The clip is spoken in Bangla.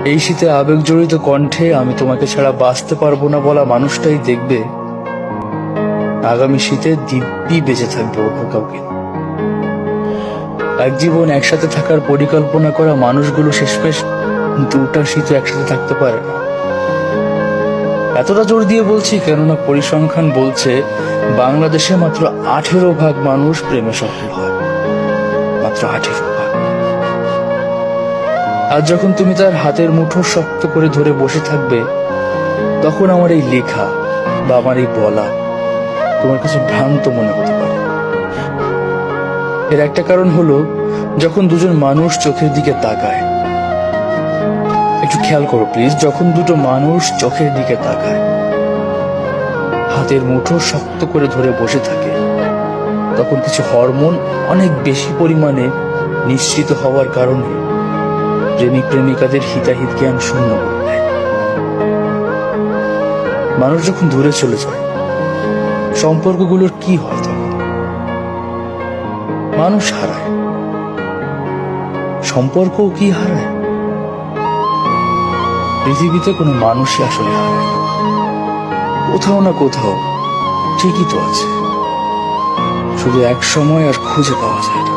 এই শীতে আবেগ জড়িত কণ্ঠে আমি তোমাকে ছাড়া বাঁচতে পারবো না বলা মানুষটাই দেখবে আগামী শীতে দিব্যি বেঁচে থাকবে অন্য কাউকে। এক জীবন একসাথে থাকার পরিকল্পনা করা মানুষগুলো শেষমেশ দুটা শীতে একসাথে থাকতে পারে না। এতটা জোর দিয়ে বলছি কেননা পরিসংখ্যান বলছে বাংলাদেশে মাত্র 18% মানুষ প্রেমে সফল হয়, মাত্র 18%। আজ যখন তুমি তার হাতের মুঠো শক্ত করে ধরে বসে থাকবে, তখন আমার এই লেখা বা আমার এই বলা তোমার কাছে ভ্রান্ত মনে হতে পারে। এর একটা কারণ হলো, যখন দুজন মানুষ চোখের দিকে তাকায়, একটু খেয়াল করো প্লিজ, যখন দুটো মানুষ চোখের দিকে তাকায়, হাতের মুঠো শক্ত করে ধরে বসে থাকে, তখন কিছু হরমোন অনেক বেশি পরিমাণে নিঃসৃত হওয়ার কারণে প্রেমিক প্রেমিকাদের হিতাহিত জ্ঞান শূন্য করে দেয়। মানুষ যখন দূরে চলে যায়, সম্পর্কগুলোর কি হয় তখন? মানুষ হারায়, সম্পর্কও কি হারায়? পৃথিবীতে কোনো মানুষই আসলে হারায় না, কোথাও না কোথাও ঠিকই তো আছে, শুধু এক সময় আর খুঁজে পাওয়া যায় না।